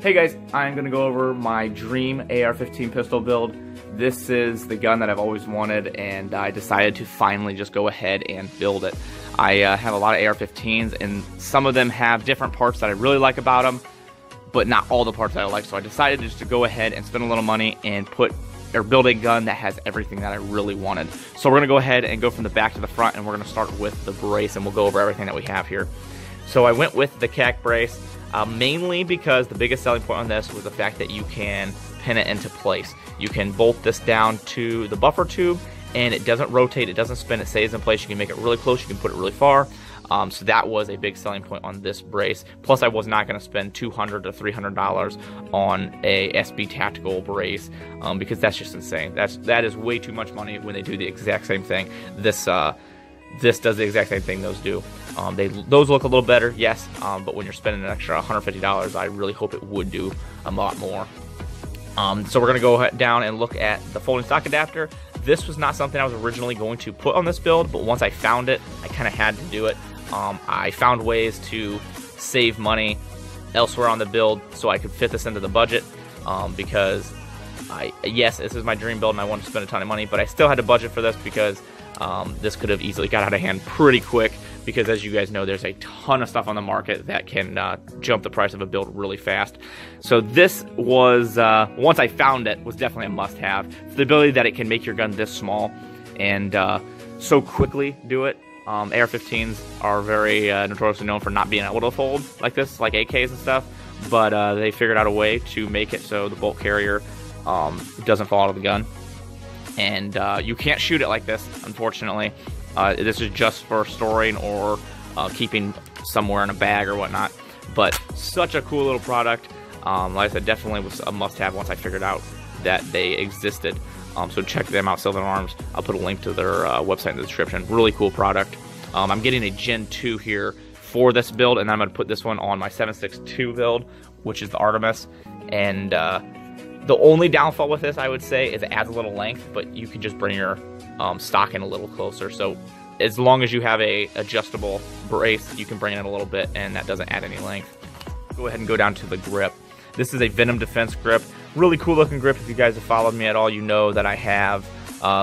Hey guys, I'm going to go over my dream AR-15 pistol build. This is the gun that I've always wanted, and I decided to finally just go ahead and build it. I have a lot of AR-15s, and some of them have different parts that I really like about them, but not all the parts that I like, so I decided just to go ahead and spend a little money and build a gun that has everything that I really wanted. So we're going to go ahead and go from the back to the front, and we're going to start with the brace, and we'll go over everything that we have here. So I went with the CAC brace. Mainly because the biggest selling point on this was the fact that you can pin it into place. You can bolt this down to the buffer tube and it doesn't rotate, it doesn't spin, it stays in place. You can make it really close, you can put it really far. So that was a big selling point on this brace. Plus I was not going to spend $200 to $300 on a SB tactical brace because that's just insane. That is way too much money when they do the exact same thing. This does the exact same thing those do. Those look a little better, yes, but when you're spending an extra $150, I really hope it would do a lot more. So we're going to go down and look at the folding stock adapter. This was not something I was originally going to put on this build, but once I found it, I kind of had to do it. I found ways to save money elsewhere on the build so I could fit this into the budget because yes, this is my dream build and I wanted to spend a ton of money, but I still had to budget for this because this could have easily got out of hand pretty quick because, as you guys know, there's a ton of stuff on the market that can jump the price of a build really fast. So this was, once I found it, was definitely a must-have. The ability that it can make your gun this small and so quickly do it. AR-15s are very notoriously known for not being able to fold like this, like AKs and stuff, but they figured out a way to make it so the bolt carrier doesn't fall out of the gun. And you can't shoot it like this, unfortunately. This is just for storing or keeping somewhere in a bag or whatnot. But such a cool little product. Like I said, definitely was a must-have once I figured out that they existed. So check them out, Firearms. I'll put a link to their website in the description. Really cool product. I'm getting a Gen 2 here for this build, and I'm going to put this one on my 7.62 build, which is the Artemis. And the only downfall with this, I would say, is it adds a little length, but you can just bring your stock in a little closer. So as long as you have a adjustable brace, you can bring it in a little bit, and that doesn't add any length. Go ahead and go down to the grip. This is a Venom Defense grip. Really cool looking grip. If you guys have followed me at all, you know that I have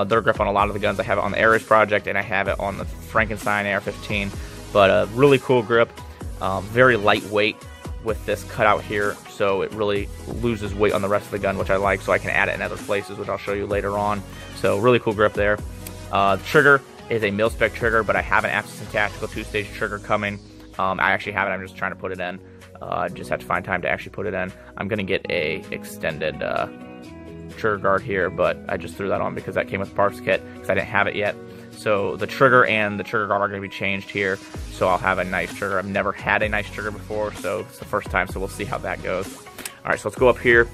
their grip on a lot of the guns. I have it on the Ares project, and I have it on the Frankenstein AR-15. But a really cool grip, very lightweight with this cutout here, so it really loses weight on the rest of the gun, which I like, so I can add it in other places, which I'll show you later on. So really cool grip there. The trigger is a mil-spec trigger, but I have an Axis and Tactical 2-stage trigger coming. I actually have it, I'm just trying to put it in. Just have to find time to actually put it in. I'm going to get a extended trigger guard here, but I just threw that on because that came with the parts kit, because I didn't have it yet. So the trigger and the trigger guard are going to be changed here, so I'll have a nice trigger. I've never had a nice trigger before, so it's the first time, so we'll see how that goes. Alright, so let's go up here.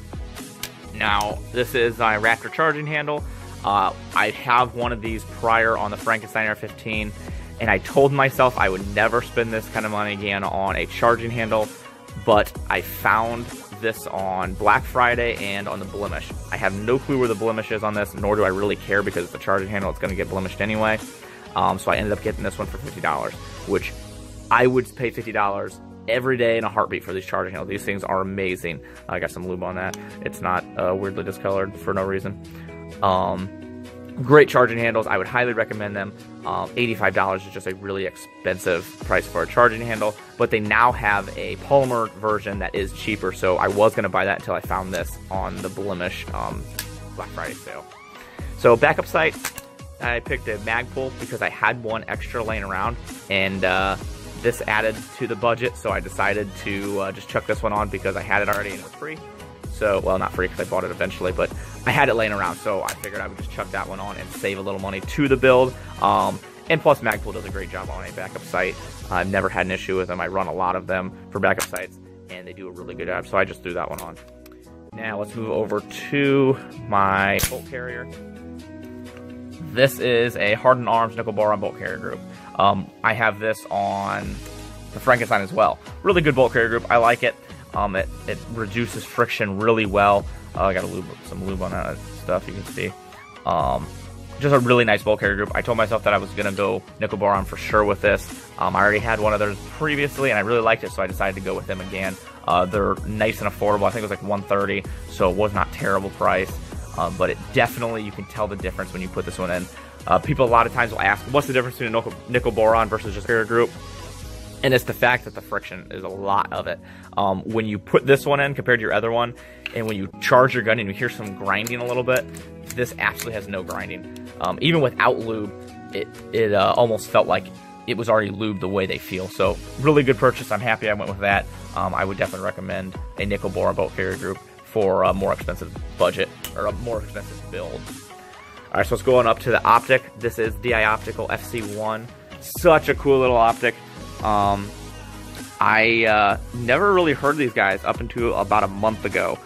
Now, this is my Raptor charging handle. I have one of these prior on the Frankenstein AR-15, and I told myself I would never spend this kind of money again on a charging handle, but I found this on Black Friday and on the blemish. I have no clue where the blemish is on this, nor do I really care because it's a charging handle, it's going to get blemished anyway. So I ended up getting this one for $50, which I would pay $50 every day in a heartbeat for these charging handles. These things are amazing. I got some lube on that. It's not weirdly discolored for no reason. Great charging handles. I would highly recommend them. $85 is just a really expensive price for a charging handle, but they now have a polymer version that is cheaper, so I was going to buy that until I found this on the blemish Black Friday sale. So backup sight, I picked a Magpul because I had one extra laying around, and this added to the budget, so I decided to just chuck this one on because I had it already and it was free. So, well, not free because I bought it eventually, but I had it laying around, so I figured I would just chuck that one on and save a little money to the build. And plus, Magpul does a great job on a backup sight. I've never had an issue with them. I run a lot of them for backup sights, and they do a really good job, so I just threw that one on. Now, let's move over to my bolt carrier. This is a Hardened Arms nickel bar on bolt carrier group. I have this on the Frankenstein as well. Really good bolt carrier group. I like it. It reduces friction really well. I got some lube on that stuff, you can see. just a really nice bolt carrier group. I told myself that I was going to go nickel boron for sure with this. I already had one of theirs previously, and I really liked it, so I decided to go with them again. They're nice and affordable. I think it was like $130, so it was not terrible price. But it definitely, you can tell the difference when you put this one in. People a lot of times will ask, what's the difference between a nickel boron versus just carrier group? And it's the fact that the friction is a lot of it. When you put this one in compared to your other one, and when you charge your gun and you hear some grinding a little bit, this absolutely has no grinding. Even without lube, it almost felt like it was already lubed the way they feel. So really good purchase. I'm happy I went with that. I would definitely recommend a nickel boron bolt carrier group for a more expensive budget, or a more expensive build. All right, so let's go on up to the Optic. This is DI Optical FC1. Such a cool little optic. I never really heard of these guys up until about a month ago.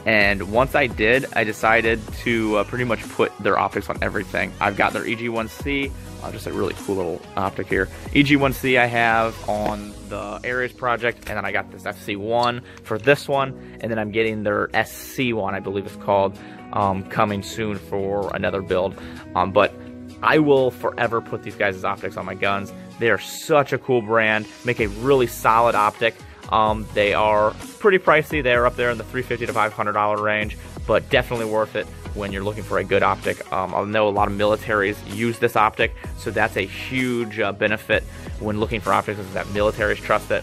And once I did, I decided to pretty much put their optics on everything. I've got their EG1C, just a really cool little optic here. EG1C I have on the Ares project, and then I got this FC1 for this one, and then I'm getting their SC1, I believe it's called, coming soon for another build. But I will forever put these guys' optics on my guns. They are such a cool brand, make a really solid optic. They are pretty pricey. They are up there in the $350 to $500 range, but definitely worth it when you're looking for a good optic. I know a lot of militaries use this optic, so that's a huge benefit when looking for optics, is that militaries trust it.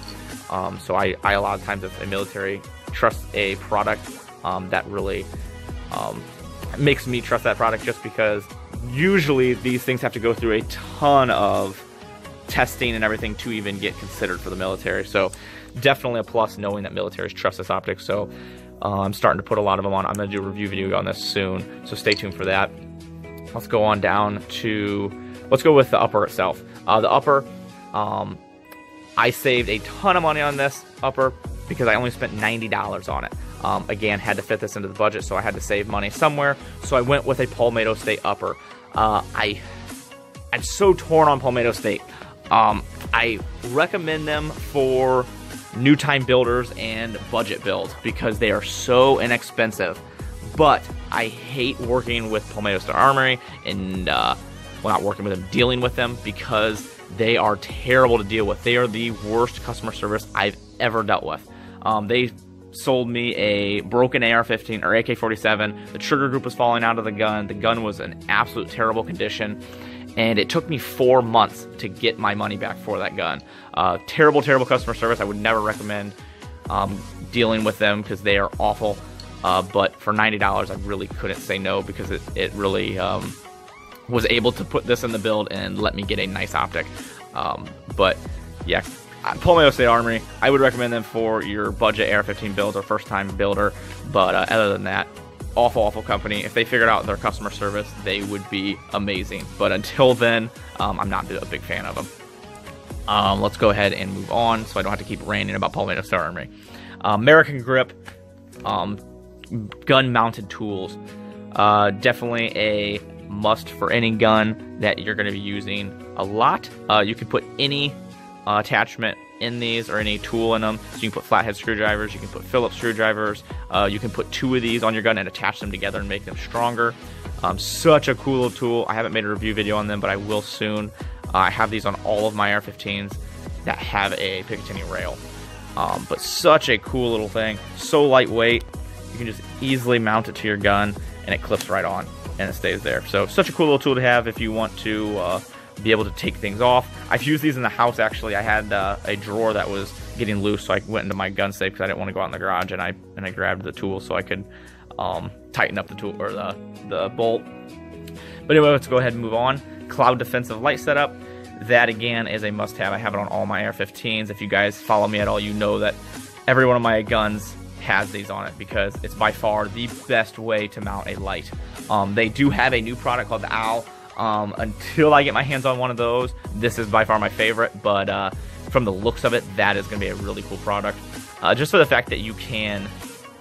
So I a lot of times, if a military trusts a product, that really makes me trust that product, just because usually these things have to go through a ton of testing and everything to even get considered for the military. So definitely a plus knowing that militaries trust this optic. So I'm starting to put a lot of them on. I'm going to do a review video on this soon, so stay tuned for that. Let's go on down to, let's go with the upper itself. The upper, I saved a ton of money on this upper because I only spent $90 on it. Again, had to fit this into the budget, so I had to save money somewhere. So I went with a Palmetto State upper. I'm so torn on Palmetto State. I recommend them for new time builders and budget builds because they are so inexpensive. But I hate working with Palmetto State Armory and, well, not working with them, dealing with them, because they are terrible to deal with. They are the worst customer service I've ever dealt with. They sold me a broken AR-15 or AK-47. The trigger group was falling out of the gun. The gun was in absolute terrible condition. And it took me 4 months to get my money back for that gun. Terrible, terrible customer service. I would never recommend dealing with them because they are awful. But for $90, I really couldn't say no, because it really was able to put this in the build and let me get a nice optic. But yeah, Palmetto State Armory, I would recommend them for your budget AR-15 build or first-time builder. But other than that, awful company. If they figured out their customer service, they would be amazing. But until then, I'm not a big fan of them. Let's go ahead and move on so I don't have to keep ranting about Palmetto State Armory. American Grip, gun-mounted tools. Definitely a must for any gun that you're going to be using a lot. You can put any attachment in these, or any tool in them. So you can put flathead screwdrivers, you can put Phillips screwdrivers, you can put 2 of these on your gun and attach them together and make them stronger. Such a cool little tool. I haven't made a review video on them, but I will soon. I have these on all of my AR-15s that have a Picatinny rail. But such a cool little thing, so lightweight. You can just easily mount it to your gun and it clips right on and it stays there. So such a cool little tool to have if you want to be able to take things off. I've used these in the house, actually. I had a drawer that was getting loose, so I went into my gun safe because I didn't want to go out in the garage, and I grabbed the tool so I could tighten up the tool, or the bolt. But anyway, let's go ahead and move on. Cloud defensive light setup. That again is a must-have. I have it on all my AR-15s. If you guys follow me at all, you know that every one of my guns has these on it because it's by far the best way to mount a light. They do have a new product called the Owl. Until I get my hands on one of those, this is by far my favorite, but from the looks of it, that is going to be a really cool product. Just for the fact that you can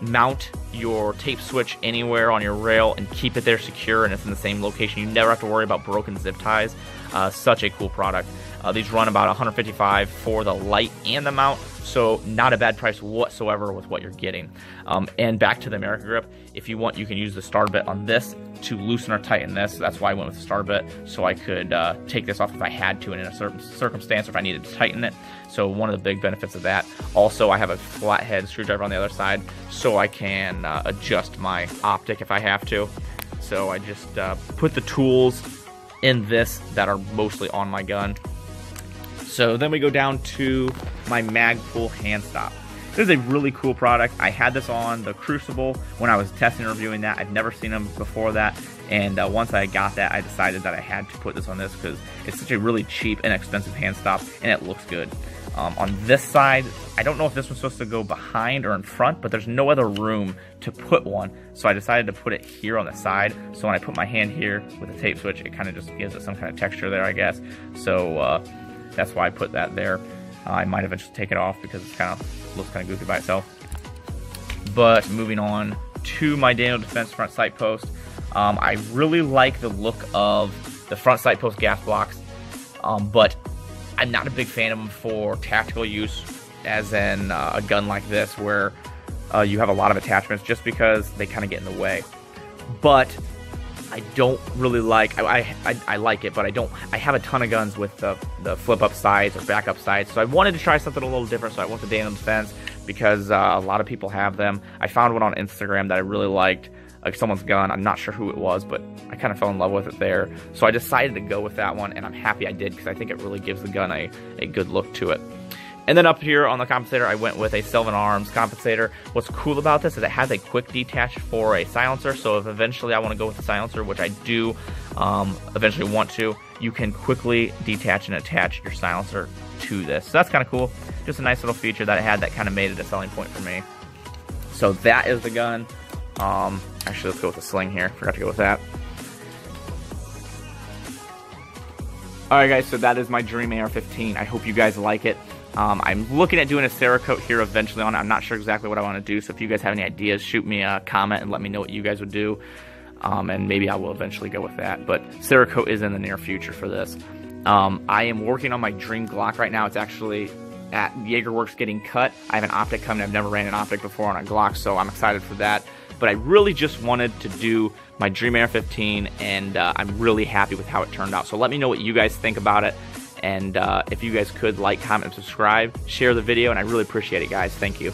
mount your tape switch anywhere on your rail and keep it there secure, and it's in the same location. You never have to worry about broken zip ties. Such a cool product. These run about $155 for the light and the mount, so not a bad price whatsoever with what you're getting. And back to the American grip, if you want, you can use the starter bit on this to loosen or tighten this. That's why I went with the starter bit, so I could take this off if I had to in a certain circumstance, or if I needed to tighten it. So one of the big benefits of that. Also, I have a flathead screwdriver on the other side, so I can adjust my optic if I have to. So I just put the tools in this that are mostly on my gun. So then we go down to my Magpul hand stop. This is a really cool product. I had this on the Crucible when I was testing and reviewing that. I'd never seen them before that, and once I got that, I decided that I had to put this on this because it's such a really cheap and inexpensive hand stop, and it looks good. On this side, I don't know if this one's supposed to go behind or in front, but there's no other room to put one, so I decided to put it here on the side. So when I put my hand here with a tape switch, it kind of just gives it some kind of texture there, I guess. So that's why I put that there. I might eventually take it off because it kind of looks kind of goofy by itself. But moving on to my Daniel Defense front sight post, I really like the look of the front sight post gas blocks, but I'm not a big fan of them for tactical use, as in a gun like this where you have a lot of attachments, just because they kind of get in the way. But I don't really like, I like it, but I have a ton of guns with the flip up sides or back up sides, so I wanted to try something a little different, so I went to Daniel Defense because a lot of people have them. I found one on Instagram that I really liked, like someone's gun. I'm not sure who it was, but I kind of fell in love with it there, so I decided to go with that one, and I'm happy I did because I think it really gives the gun a good look to it. And then up here on the compensator, I went with a Firearms compensator. What's cool about this is it has a quick detach for a silencer, so if eventually I want to go with the silencer, which I do eventually want to, you can quickly detach and attach your silencer to this. So that's kind of cool. Just a nice little feature that it had that kind of made it a selling point for me. So that is the gun. Actually, let's go with the sling here. Forgot to go with that. Alright guys, so that is my Dream AR15. I hope you guys like it. I'm looking at doing a Cerakote here eventually on it. I'm not sure exactly what I want to do, so if you guys have any ideas, shoot me a comment and let me know what you guys would do. And maybe I will eventually go with that. But Cerakote is in the near future for this. I am working on my Dream Glock right now. It's actually at JagerWorks getting cut. I have an Optic coming. I've never ran an Optic before on a Glock, so I'm excited for that. But I really just wanted to do my Dream AR15, and I'm really happy with how it turned out. So let me know what you guys think about it. And if you guys could like, comment, and subscribe, share the video, and I really appreciate it, guys. Thank you.